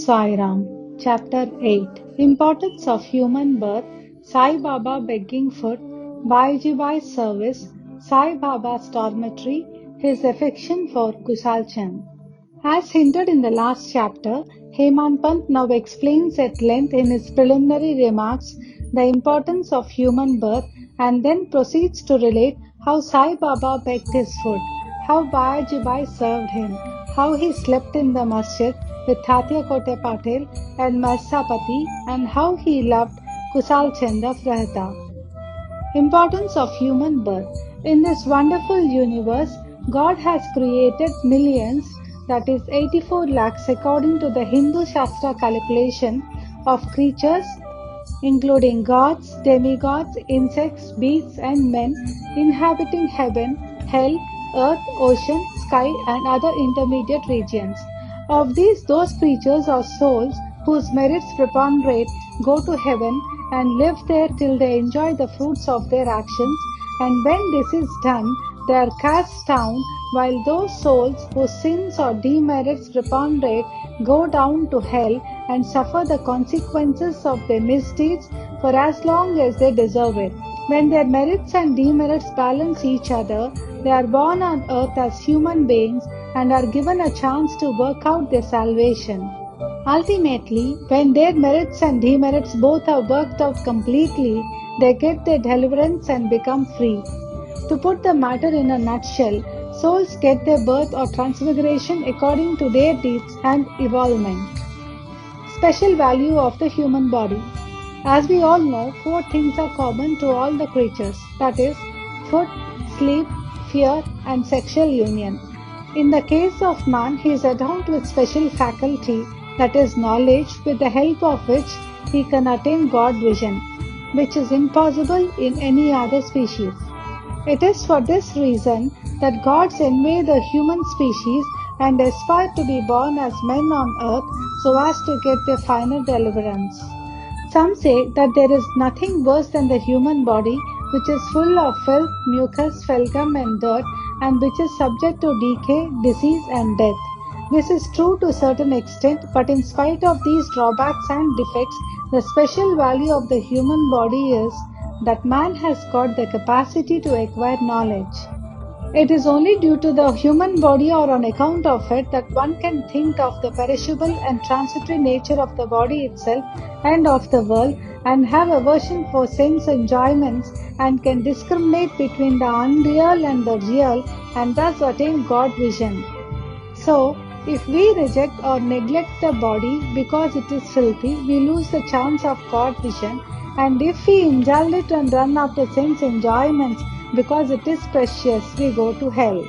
Sai Ram, Chapter 8 Importance of Human Birth, Sai Baba begging food, Bayai service, Sai Baba's dormitory, his affection for Kusal Chand. As hinted in the last chapter, Hemant Pant now explains at length in his preliminary remarks the importance of human birth and then proceeds to relate how Sai Baba begged his food, how Bayai served him, how he slept in the Masjid with Tatya Kote Patel and Marsapati, and how he loved Kusal Chand of Rahta. Importance of human birth. In this wonderful universe, God has created millions, that is 84 lakhs according to the Hindu Shastra calculation, of creatures including gods, demigods, insects, beasts and men inhabiting heaven, hell, earth, ocean, sky and other intermediate regions. Of these, those creatures or souls whose merits preponderate go to heaven and live there till they enjoy the fruits of their actions, and when this is done, they are cast down, while those souls whose sins or demerits preponderate go down to hell and suffer the consequences of their misdeeds for as long as they deserve it. When their merits and demerits balance each other, they are born on earth as human beings and are given a chance to work out their salvation. Ultimately, when their merits and demerits both are worked out completely, they get their deliverance and become free. To put the matter in a nutshell, souls get their birth or transmigration according to their deeds and evolvement. Special value of the human body. As we all know, 4 things are common to all the creatures, that is, food, sleep, fear and sexual union. In the case of man, he is endowed with special faculty, that is knowledge, with the help of which he can attain God vision, which is impossible in any other species. It is for this reason that gods envy the human species and aspire to be born as men on earth so as to get their final deliverance. Some say that there is nothing worse than the human body, which is full of filth, mucus, phlegm and dirt, and which is subject to decay, disease and death. This is true to a certain extent, but in spite of these drawbacks and defects, the special value of the human body is that man has got the capacity to acquire knowledge. It is only due to the human body or on account of it that one can think of the perishable and transitory nature of the body itself and of the world, and have aversion for sense enjoyments, and can discriminate between the unreal and the real, and thus attain God vision. So, if we reject or neglect the body because it is filthy, we lose the chance of God vision, and if we indulge it and run after sense enjoyments because it is precious, we go to hell.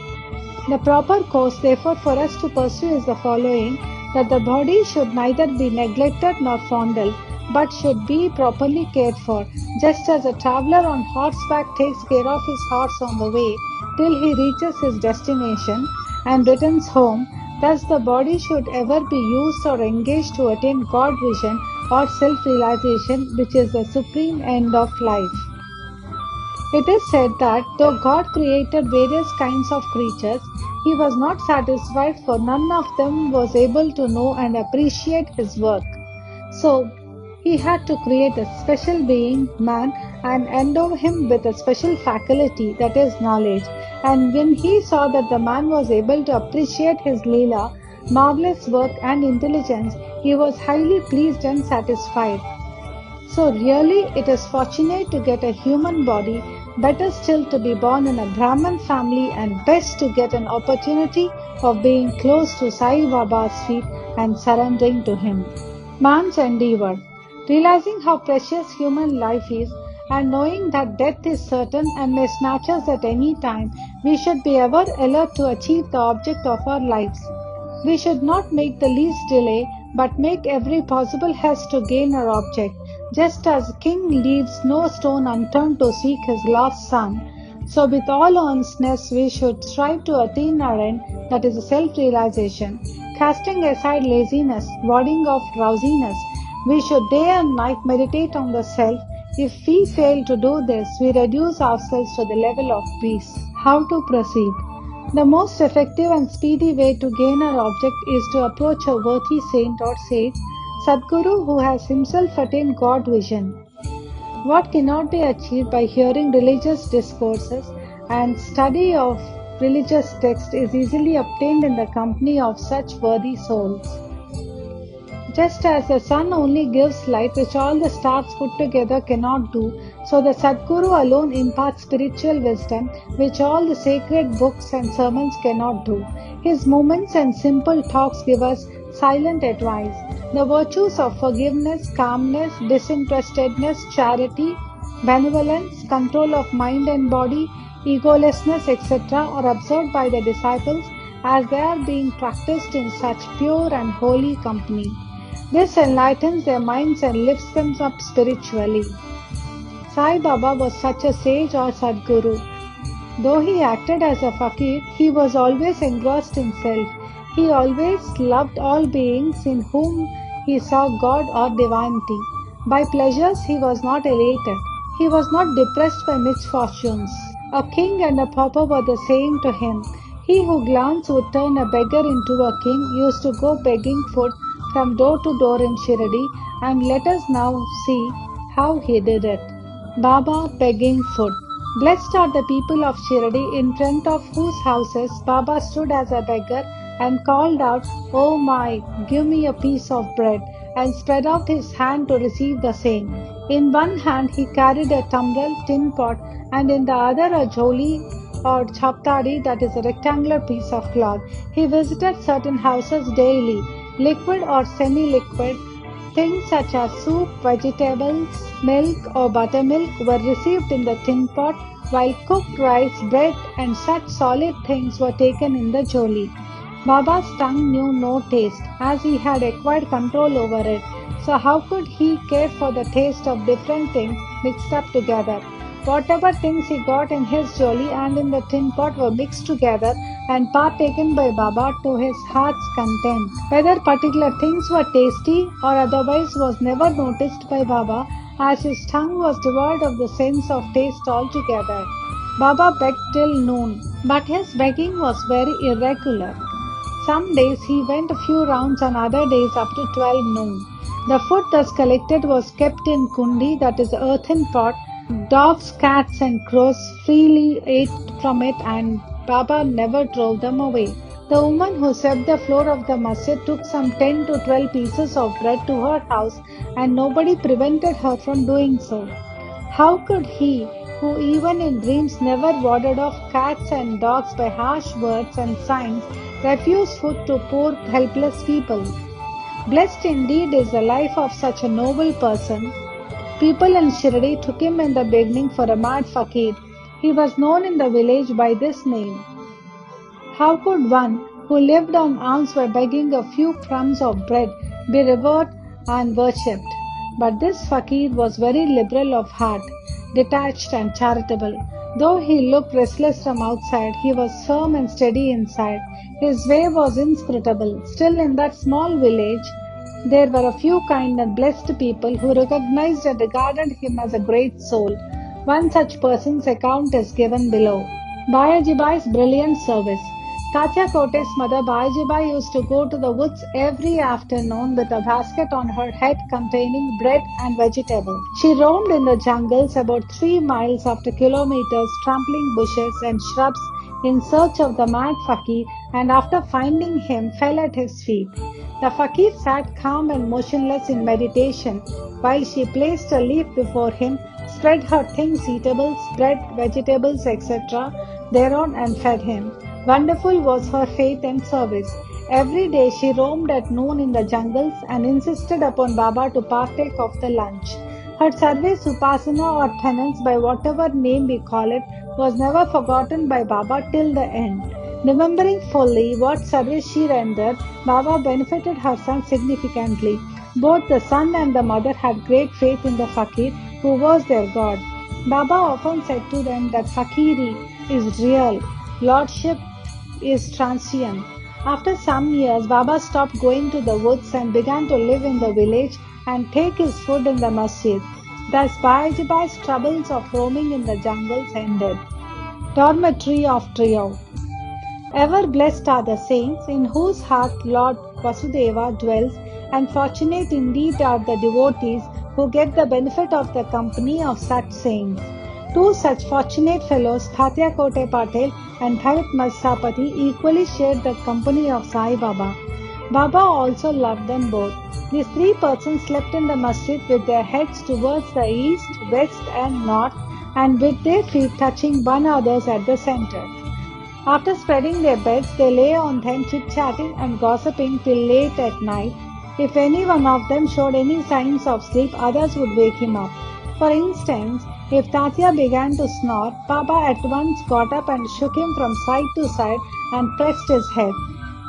The proper course, therefore, for us to pursue is the following: that the body should neither be neglected nor fondled, but should be properly cared for, just as a traveller on horseback takes care of his horse on the way till he reaches his destination and returns home. Thus the body should ever be used or engaged to attain God vision or self-realization, which is the supreme end of life. It is said that though God created various kinds of creatures, He was not satisfied, for none of them was able to know and appreciate His work. So, He had to create a special being, man, and endow him with a special faculty, that is knowledge. And when He saw that the man was able to appreciate his Leela, marvelous work and intelligence, He was highly pleased and satisfied. So really it is fortunate to get a human body, better still to be born in a Brahman family, and best to get an opportunity of being close to Sai Baba's feet and surrendering to Him. Man's endeavor. Realizing how precious human life is, and knowing that death is certain and may snatch us at any time, we should be ever alert to achieve the object of our lives. We should not make the least delay, but make every possible haste to gain our object. Just as a king leaves no stone unturned to seek his lost son, so with all earnestness we should strive to attain our end, that is self-realization. Casting aside laziness, warding off drowsiness, we should day and night meditate on the self. If we fail to do this, we reduce ourselves to the level of peace. How to proceed? The most effective and speedy way to gain our object is to approach a worthy saint or sage, Satguru, who has himself attained God vision. What cannot be achieved by hearing religious discourses and study of religious texts is easily obtained in the company of such worthy souls. Just as the sun only gives light which all the stars put together cannot do, so the Satguru alone imparts spiritual wisdom which all the sacred books and sermons cannot do. His movements and simple talks give us silent advice. The virtues of forgiveness, calmness, disinterestedness, charity, benevolence, control of mind and body, egolessness, etc. are observed by the disciples as they are being practiced in such pure and holy company. This enlightens their minds and lifts them up spiritually. Sai Baba was such a sage or Sadguru. Though he acted as a fakir, he was always engrossed in self. He always loved all beings in whom he saw God or divinity. By pleasures he was not elated. He was not depressed by misfortunes. A king and a pauper were the same to him. He who glanced would turn a beggar into a king used to go begging food from door to door in Shirdi, and let us now see how he did it. Baba begging food. Blessed are the people of Shirdi, in front of whose houses Baba stood as a beggar and called out, "Oh my, give me a piece of bread," and spread out his hand to receive the same. In one hand he carried a tumbrel tin pot, and in the other a joli or chaptari, that is a rectangular piece of cloth. He visited certain houses daily. Liquid or semi-liquid things such as soup, vegetables, milk or buttermilk were received in the tin pot, while cooked rice, bread and such solid things were taken in the joli. Baba's tongue knew no taste, as he had acquired control over it. So how could he care for the taste of different things mixed up together? Whatever things he got in his joli and in the tin pot were mixed together and partaken by Baba to his heart's content. Whether particular things were tasty or otherwise was never noticed by Baba, as his tongue was devoid of the sense of taste altogether. Baba begged till noon, but his begging was very irregular. Some days he went a few rounds, on other days up to 12 noon. The food thus collected was kept in kundi, that is earthen pot. Dogs, cats and crows freely ate from it, and Baba never drove them away. The woman who swept the floor of the masjid took some 10 to 12 pieces of bread to her house, and nobody prevented her from doing so. How could he, who even in dreams never warded off cats and dogs by harsh words and signs, refuse food to poor helpless people? Blessed indeed is the life of such a noble person. People in Shirdi took him in the beginning for a mad fakir. He was known in the village by this name. How could one who lived on alms by begging a few crumbs of bread be revered and worshipped? But this fakir was very liberal of heart, detached and charitable. Though he looked restless from outside, he was firm and steady inside. His way was inscrutable. Still, in that small village, there were a few kind and blessed people who recognized and regarded him as a great soul. One such person's account is given below. Bayai's brilliant service. Tatya Kote's mother Bayai used to go to the woods every afternoon with a basket on her head containing bread and vegetables. She roamed in the jungles about 3 miles after kilometers, trampling bushes and shrubs in search of the mad fakir, and after finding him fell at his feet. The fakir sat calm and motionless in meditation while she placed a leaf before him, spread her things, eatables, bread, vegetables, etc. thereon and fed him. Wonderful was her faith and service. Every day she roamed at noon in the jungles and insisted upon Baba to partake of the lunch. Her service, upasana or penance, by whatever name we call it, was never forgotten by Baba till the end. Remembering fully what service she rendered, Baba benefited her son significantly. Both the son and the mother had great faith in the fakir, who was their god. Baba often said to them that fakiri is real, lordship is transient. After some years, Baba stopped going to the woods and began to live in the village and take his food in the masjid. Thus, Bayai's troubles of roaming in the jungles ended. Dormitory of Trio. Ever blessed are the saints in whose heart Lord Vasudeva dwells, and fortunate indeed are the devotees who get the benefit of the company of such saints. Two such fortunate fellows, Tatya Kote Patel and Bharat Masapati, equally shared the company of Sai Baba. Baba also loved them both. These three persons slept in the masjid with their heads towards the east, west, and north, and with their feet touching one another's at the center. After spreading their beds, they lay on them chit-chatting and gossiping till late at night. If any one of them showed any signs of sleep, others would wake him up. For instance, if Tatya began to snore, Baba at once got up and shook him from side to side and pressed his head.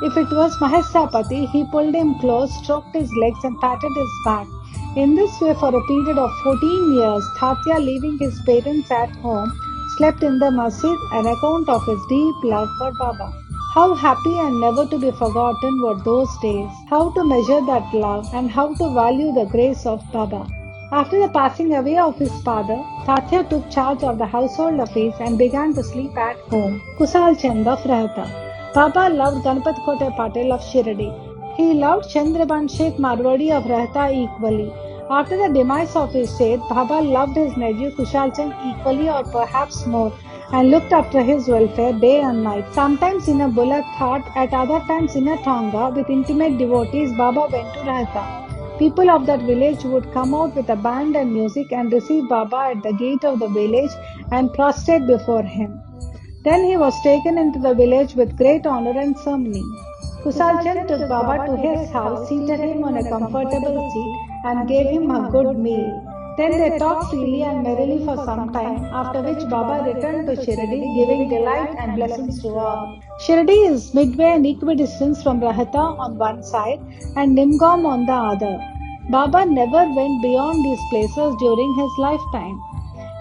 If it was Mahesapati, he pulled him close, stroked his legs and patted his back. In this way for a period of 14 years, Tatya, leaving his parents at home, slept in the masjid, an account of his deep love for Baba. How happy and never to be forgotten were those days. How to measure that love and how to value the grace of Baba. After the passing away of his father, Tatya took charge of the household affairs and began to sleep at home. Kusal Chand of Rahata. Baba loved Ganapat Kote Patel of Shirdi. He loved Chandrabanshit Marwadi of Rahata equally. After the demise of his Seth, Baba loved his nephew Kushal Chand equally or perhaps more and looked after his welfare day and night. Sometimes in a bullock cart, at other times in a tonga with intimate devotees, Baba went to Rahata. People of that village would come out with a band and music and receive Baba at the gate of the village and prostrate before him. Then he was taken into the village with great honor and ceremony. Kusal Chand took Baba to his house, seated him on a comfortable seat, and gave him a good meal. Then they talked freely and merrily for some time, after which Baba returned to Shirdi, giving delight and blessings to all. Shirdi is midway and equidistant from Rahata on one side and Nimgam on the other. Baba never went beyond these places during his lifetime.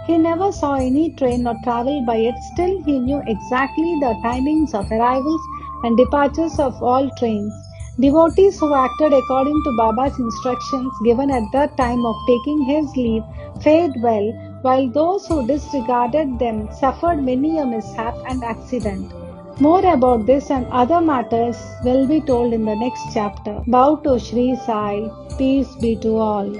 He never saw any train or travelled by it, still he knew exactly the timings of arrivals and departures of all trains. Devotees who acted according to Baba's instructions given at the time of taking his leave fared well, while those who disregarded them suffered many a mishap and accident. More about this and other matters will be told in the next chapter. Bow to Shri Sai. Peace be to all.